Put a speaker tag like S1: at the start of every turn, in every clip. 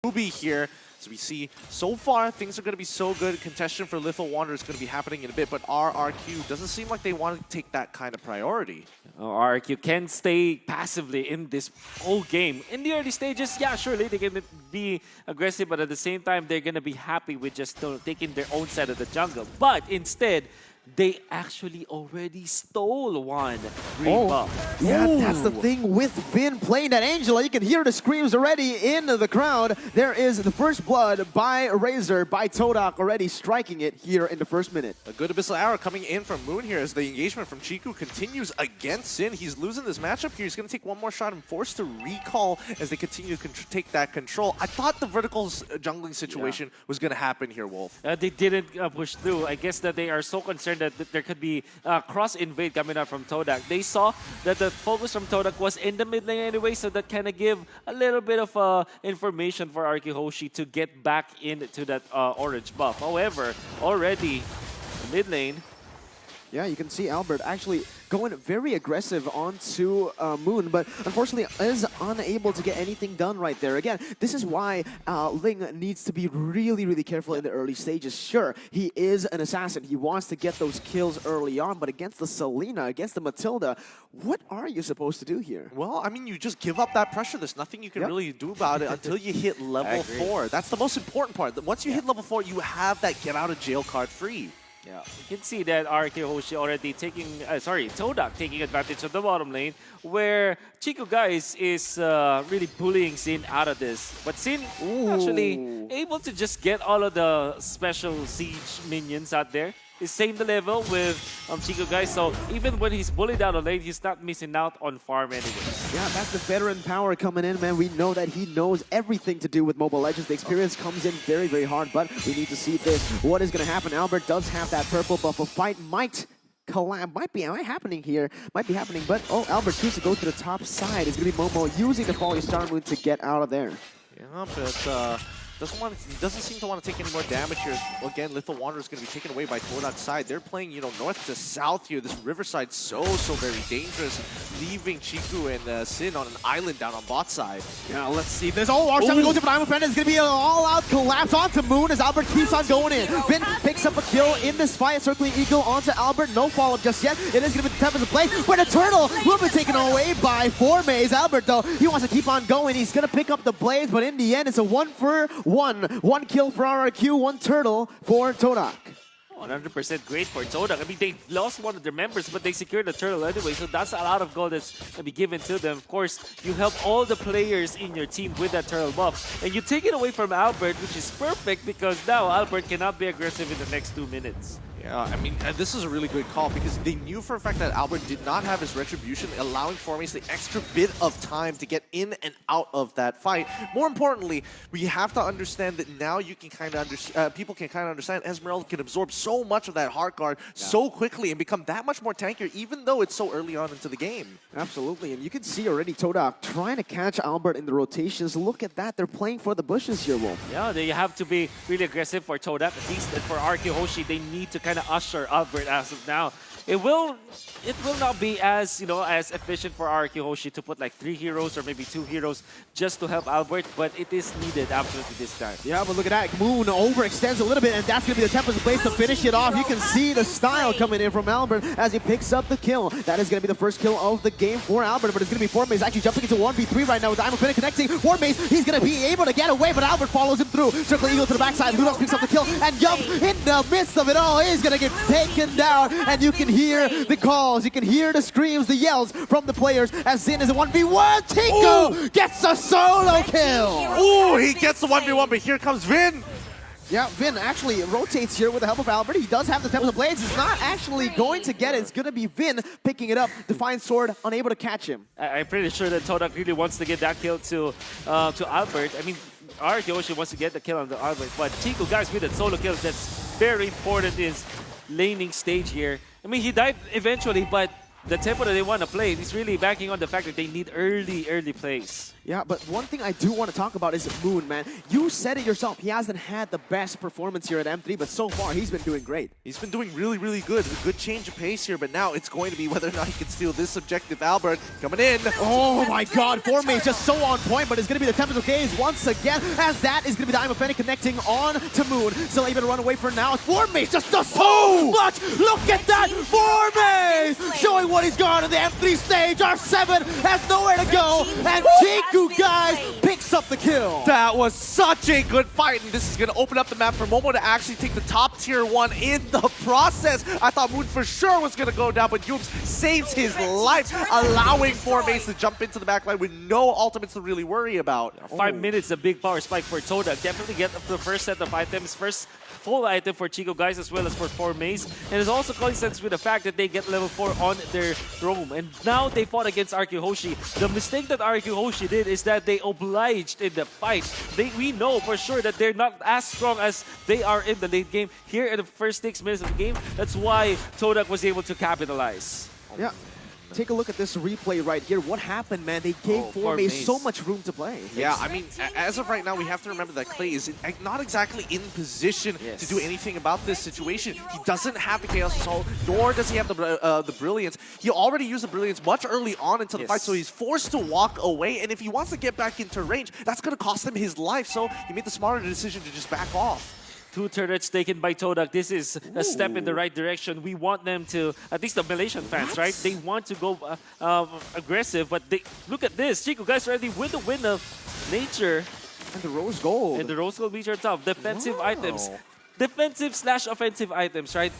S1: Ruby here. As we see, so far, things are going to be so good. Contention for Lethal Wanderer is going to be happening in a bit, but RRQ doesn't seem like they want to take that kind of priority.
S2: RRQ can stay passively in this whole game. In the early stages, yeah, surely they can be aggressive, but at the same time, they're going to be happy with just taking their own side of the jungle. But instead, they actually already stole one green buff.
S3: Yeah, that's the thing with Vin playing that Angela. You can hear the screams already in the crowd. There is the first blood by Razor, by TODAK already striking it here in the first minute.
S1: A good Abyssal Arrow coming in from Moon here as the engagement from Chiku continues against Sin. He's losing this matchup here. He's going to take one more shot and forced to recall as they continue to take that control. I thought the vertical jungling situation was going to happen here, Wolf.
S2: They didn't push through. I guess that they are so concerned that there could be cross-invade coming out from TODAK. They saw that the focus from TODAK was in the mid lane anyway, so that kind of give a little bit of information for RRQ Hoshi to get back into that orange buff. However, already the mid lane.
S3: Yeah, you can see Albert actually going very aggressive onto Moon, but unfortunately is unable to get anything done right there. Again, this is why Ling needs to be really, really careful in the early stages. Sure, he is an assassin. He wants to get those kills early on, but against the Selena, against the Matilda, what are you supposed to do here?
S1: Well, I mean, you just give up that pressure. There's nothing you can really do about it until you hit level 4. That's the most important part. Once you hit level 4, you have that get out of jail card free.
S2: Yeah, you can see that RRQ Hoshi already taking, TODAK taking advantage of the bottom lane, where Chico guys is really bullying Sin out of this. But Sin actually able to just get all of the special siege minions out there. He's same the level with Chico guys, so even when he's bullied out of lane, he's not missing out on farm anyways.
S3: Yeah, that's the veteran power coming in, man. We know that he knows everything to do with Mobile Legends. The experience comes in very, very hard, but we need to see this. What is going to happen? Albert does have that purple buff. A fight might happening here, but Albert chooses to go to the top side. It's going to be Momo using the Falling Star Moon to get out of there.
S1: Yeah, but doesn't seem to want to take any more damage here. Again, Lethal Wanderer is going to be taken away by TODAK's side. They're playing, north to south here. This riverside so very dangerous, leaving Chiku and Sin on an island down on bot side.
S3: Yeah, let's see this. Oh, R7 goes in for Diamond Friend. It's going to be an all-out collapse onto Moon as Albert keeps on going in. Vin picks up a kill in this fight, circling Eagle onto Albert. No follow-up just yet. It is going to be the Tempest Blade, but the Turtle will be taken away by 4Maze. Albert, though, he wants to keep on going. He's going to pick up the Blades, but in the end, it's a 1-for-1. One kill for RRQ, one Turtle for TODAK.
S2: 100% great for TODAK. I mean, they lost one of their members, but they secured the Turtle anyway, so that's a lot of gold that's going to be given to them. Of course, you help all the players in your team with that Turtle buff, and you take it away from Albert, which is perfect because now Albert cannot be aggressive in the next 2 minutes.
S1: Yeah, I mean, this is a really good call because they knew for a fact that Albert did not have his Retribution, allowing 4Maze the extra bit of time to get in and out of that fight. More importantly, we have to understand that now you can kind of people can kind of understand Esmeralda can absorb so much of that heart guard so quickly and become that much more tankier, even though it's so early on into the game.
S3: Absolutely, and you can see already TODAK trying to catch Albert in the rotations. Look at that, they're playing for the bushes here, Wolf.
S2: Yeah, they have to be really aggressive for TODAK, at least for RRQ Hoshi. They need to kind of usher Albert as of now. It will not be as as efficient for RRQ Hoshi to put like 3 heroes or maybe 2 heroes just to help Albert, but it is needed absolutely this time.
S3: Yeah, but look at that. Moon overextends a little bit, and that's going to be the Tempest Blaze to finish it off. You can see the style coming in from Albert as he picks up the kill. That is going to be the first kill of the game for Albert, but it's going to be 4Maze actually jumping into 1v3 right now with Diamond Finna connecting. 4Maze, he's going to be able to get away, but Albert follows him through. Circle Eagle to the backside. Ludos picks up the kill and jumps in the midst of it all. He's going to get taken down, and you can hear the calls, you can hear the screams, the yells from the players as Zin is a 1v1. Tinko gets a solo kill.
S1: Ooh, he gets the 1v1, but here comes Vin.
S3: Yeah, Vin actually rotates here with the help of Albert. He does have the Temple of Blades. He's not actually going to get it. It's going to be Vin picking it up. Defiant Sword, unable to catch him.
S2: I'm pretty sure that TODAK really wants to get that kill to Albert. I mean, RRQ Hoshi wants to get the kill on the Albert, but Chico guys with that solo kill, that's very important in laning stage here. I mean, he died eventually, but the tempo that they want to play is really banking on the fact that they need early plays.
S3: Yeah, but one thing I do want to talk about is Moon, man. You said it yourself. He hasn't had the best performance here at M3, but so far he's been doing great.
S1: He's been doing really good. A good change of pace here, but now it's going to be whether or not he can steal this objective. Albert coming in.
S3: Oh my god, Formate just so on point, but it's going to be the Tempest of Gaze once again, as that is going to be the Eye of Fennec connecting on to Moon. Still able to run away for now. Formate just does so much! Look at that! Formate! Showing what he's got on the M3 stage. R7 has nowhere to go, and Chiku, guys, picks up the kill.
S1: That was such a good fight, and this is going to open up the map for Momo to actually take the top tier 1 in the process. I thought Moon for sure was going to go down, but Yoops saves his life, allowing Formate to jump into the backline with no ultimates to really worry about.
S2: 5 minutes, a big power spike for TODAK. Definitely get the first set of items, first full item for Chico, guys, as well as for Formate. And it's also coincidence with the fact that they get level 4 on their roam. And now they fought against RRQ Hoshi. The mistake that RRQ Hoshi did is that they obliged in the fight. We know for sure that they're not as strong as they are in the late game. Here in the first 6 minutes of the game, that's why TODAK was able to capitalize.
S3: Yeah. Take a look at this replay right here. What happened, man? They gave Formate so much room to play.
S1: Yeah, I mean, as of right now, we have to remember that Clay is not exactly in position to do anything about this situation. He doesn't have the Chaos Assault, nor does he have the Brilliance. He already used the Brilliance much early on into the fight, so he's forced to walk away. And if he wants to get back into range, that's going to cost him his life. So he made the smarter decision to just back off.
S2: 2 turrets taken by TODAK. This is a step in the right direction. We want them to, at least the Malaysian fans, right? They want to go aggressive, but they look at this. Chico, guys, already with the win of Nature.
S3: And the Rose Gold.
S2: And the Rose Gold Meteor top. Defensive items. Defensive/offensive items, right?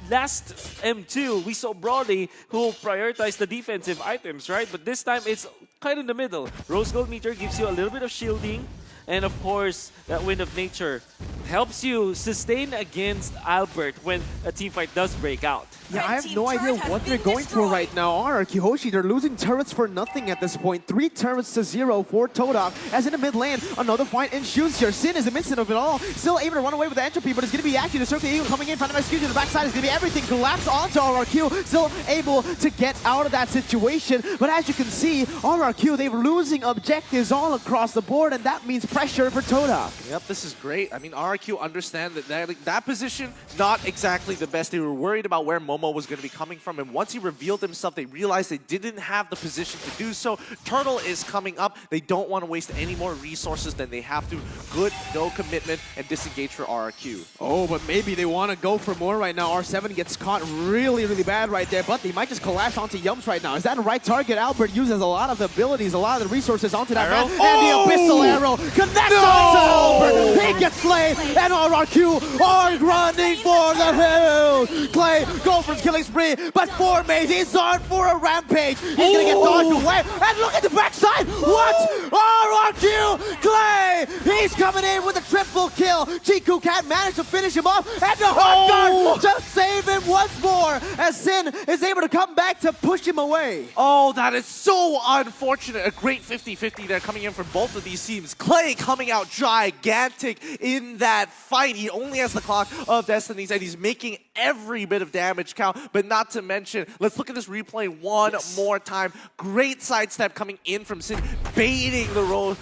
S2: Last M2, we saw Broly who prioritized the defensive items, right? But this time, it's kind of in the middle. Rose Gold Meteor gives you a little bit of shielding. And of course, that Wind of Nature helps you sustain against Albert when a team fight does break out.
S3: Yeah, I have no idea what they're going for right now. RRQ Hoshi, they're losing turrets for nothing at this point. 3 turrets to 0 for TODAK. As in the mid lane, another fight ensues here. Sin is the midst of it all. Still able to run away with the entropy, but it's going to be actually the Circle Eagle coming in. Phantom Execution to the backside is going to be everything. Collapse onto RRQ. Still able to get out of that situation. But as you can see, RRQ, they're losing objectives all across the board, and that means pressure for TODAK.
S1: Yep, this is great. I mean, RRQ understand that position, not exactly the best. They were worried about where Momo was going to be coming from, and once he revealed himself, they realized they didn't have the position to do so. Turtle is coming up. They don't want to waste any more resources than they have to. Good, no commitment, and disengage for RRQ.
S3: Oh, but maybe they want to go for more right now. R7 gets caught really bad right there, but they might just collapse onto Yums right now. Is that the right target? Albert uses a lot of the abilities, a lot of the resources onto that man, and the Abyssal Arrow connects onto Albert. He gets slayed, and RRQ are running for the hill. Clay, go for his killing spree, but Formate, he's on for a rampage. He's gonna get dodged away, and look at the backside. What? RRQ, Clay, he's coming in with a triple kill. Chiku can't manage to finish him off, and the hard guard just save him once more, as Sin is able to come back to push him away.
S1: Oh, that is so unfortunate. A great 50-50 there coming in from both of these teams. Clay coming out gigantic in that fight. He only has the Clock of Destinies, and he's making every bit of damage count, but not to mention, let's look at this replay one more time. Great sidestep coming in from Sin, baiting the Rose,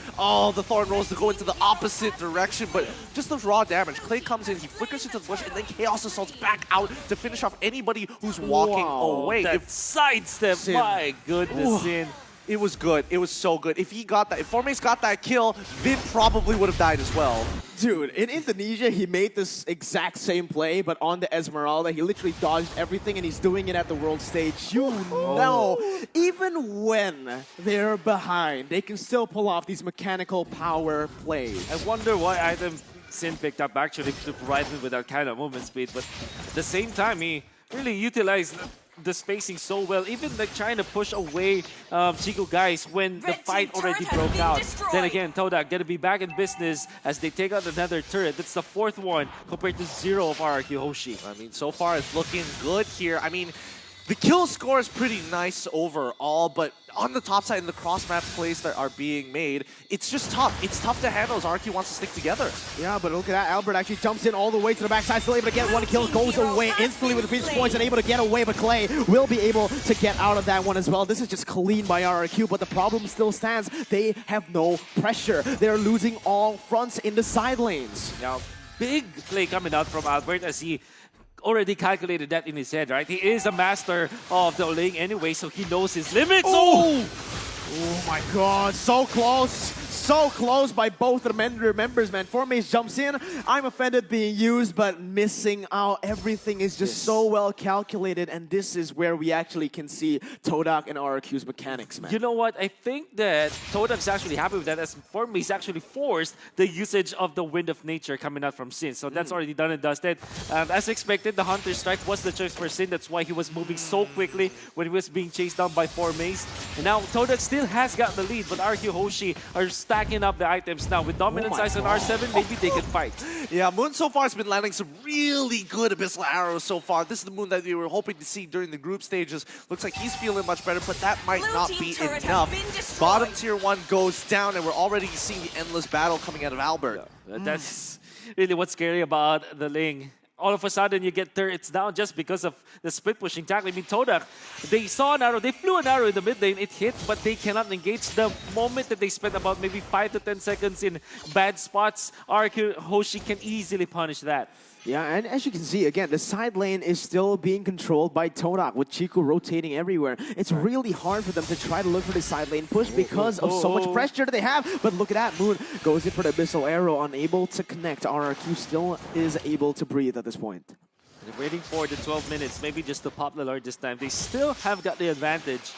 S1: the Thorn Rose to go into the opposite direction, but just the raw damage. Clay comes in, he flickers into the bush, and then Chaos Assaults back out to finish off anybody who's walking away.
S2: That sidestep, Sin. My goodness, Sin.
S1: It was good. It was so good. If he got that, if Formate's got that kill, Vin probably would have died as well.
S3: Dude, in Indonesia, he made this exact same play, but on the Esmeralda, he literally dodged everything, and he's doing it at the world stage. You know, even when they're behind, they can still pull off these mechanical power plays.
S2: I wonder what item Sin picked up actually to provide him with that kind of movement speed, but at the same time, he really utilized the spacing so well, even like trying to push away Chico guys when the fight already broke out. Then again, TODAK gonna be back in business as they take out another turret. That's the 4th one compared to 0 of RRQ Hoshi.
S1: I mean, so far it's looking good here. I mean, The kill score is pretty nice overall, but on the top side, in the cross-map plays that are being made, it's just tough. It's tough to handle as RRQ wants to stick together.
S3: Yeah, but look at that. Albert actually jumps in all the way to the backside, still able to get one kill, goes away instantly with the Phoenix points and able to get away, but Clay will be able to get out of that one as well. This is just clean by RRQ, but the problem still stands. They have no pressure. They're losing all fronts in the side lanes.
S2: Now, big play coming out from Albert as he already calculated that in his head, right? He is a master of the Oling anyway, so he knows his limits.
S3: Oh! Oh my god, so close. So close by both the members, man. Formace jumps in. I'm offended being used, but missing out. Everything is just so well calculated, and this is where we actually can see TODAK and RRQ's mechanics, man.
S2: You know what? I think that TODAK's actually happy with that, as Formace actually forced the usage of the Wind of Nature coming out from Sin. So that's already done and dusted. As expected, the Hunter Strike was the choice for Sin. That's why he was moving so quickly when he was being chased down by Formace. And now TODAK still has got the lead, but RRQ Hoshi are stacking up the items now. With Dominance Eyes on R7, maybe they can fight.
S1: Yeah, Moon so far has been landing some really good Abyssal arrows so far. This is the Moon that we were hoping to see during the group stages. Looks like he's feeling much better, but that might not be enough. Bottom tier 1 goes down, and we're already seeing the endless battle coming out of Albert.
S2: Yeah, that's really what's scary about the Ling. All of a sudden, you get turrets down just because of the split pushing tackle. I mean, TODAK, they saw an arrow, they flew an arrow in the mid lane, it hit, but they cannot engage. The moment that they spent about maybe 5 to 10 seconds in bad spots, RRQ Hoshi can easily punish that.
S3: Yeah, and as you can see, again, the side lane is still being controlled by TODAK with Chico rotating everywhere. It's really hard for them to try to look for the side lane push because of so much pressure that they have. But look at that, Moon goes in for the Abyssal Arrow, unable to connect. RRQ still is able to breathe at this point.
S2: They're waiting for the 12 minutes, maybe just to pop the Lord this time. They still have got the advantage.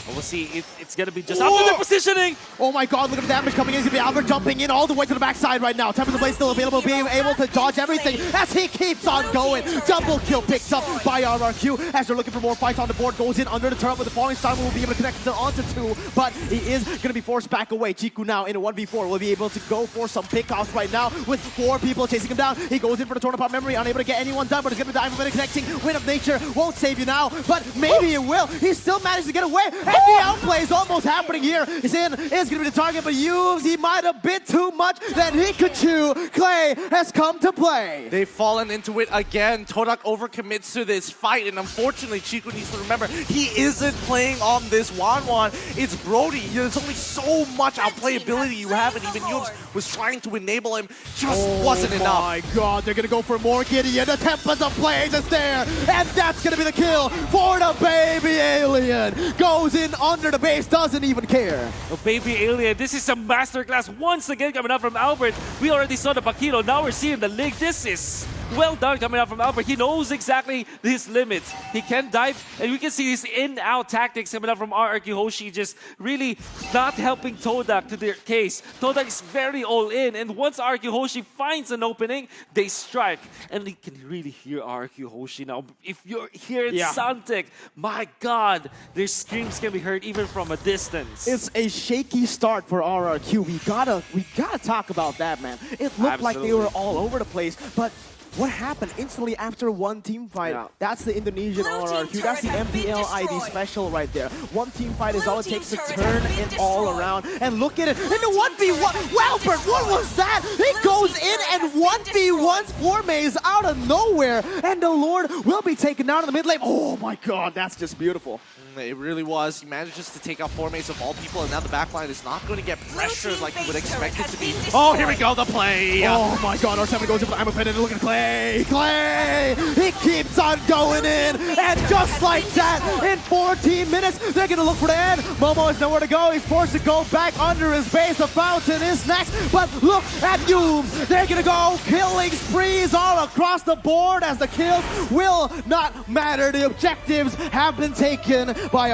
S2: We'll see if it's going to be just after their positioning.
S3: Oh my god, look at the damage coming in. It's going to be Albert jumping in all the way to the backside right now. Tempest Blade still available, being able to dodge everything as he keeps on going. Double kill picked up by RRQ as they're looking for more fights on the board. Goes in under the turret with the falling star. Will be able to connect it onto 2, but he is going to be forced back away. Chiku now in a 1v4 will be able to go for some pickoffs right now with 4 people chasing him down. He goes in for the Torn Apart Memory, unable to get anyone done, but it's going to be Diamond connecting. Wind of Nature won't save you now, but maybe it will. He still managed to get away, and the outplay is almost happening here. Sin is going to be the target, but Yuves, he might have bit too much that he could chew. Clay has come to play.
S1: They've fallen into it again. TODAK overcommits to this fight, and unfortunately, Chico needs to remember he isn't playing on this Wanwan. It's Brody. There's only so much outplayability you have, and even Yuves was trying to enable him. Just wasn't enough.
S3: Oh my god, they're going to go for more Gideon. The Tempest of Blaze is there, and that's going to be the kill for the baby alien. Goes in under the base, doesn't even care.
S2: Oh, baby alien, this is a masterclass once again coming out from Albert. We already saw the Paquito, now we're seeing the Lig. This is well done coming out from Albert. He knows exactly his limits. He can dive, and we can see his in-out tactics coming out from RRQ Hoshi, just really not helping TODAK to their case. TODAK is very all in, and once RRQ Hoshi finds an opening, they strike. And you can really hear RRQ Hoshi now. If you're here in Suntec, my god, their screams can be heard even from a distance.
S3: It's a shaky start for RRQ. We gotta talk about that, man. It looked like they were all over the place, but what happened instantly after one team fight?
S2: Yeah.
S3: That's the Indonesian RRQ. That's the MPL ID special right there. One team fight is all it takes to turn it all around. And look at it. In the 1v1, Albert, what was that? He goes in and 1v1s Formace out of nowhere. And the Lord will be taken down in the mid lane. Oh my god, that's just beautiful.
S1: It really was. He manages to take out Formace of all people, and now the backline is not going to get pressured like you would expect it to be. Oh, here we go, the play!
S3: Oh my god, R7 goes in for the I'm offended. Look at Clay! Clay! He keeps on going in, and just like that, in 14 minutes, they're going to look for the end. Momo has nowhere to go. He's forced to go back under his base. The fountain is next, but look at Yumes. They're going to go killing sprees all across the board as the kills will not matter. The objectives have been taken by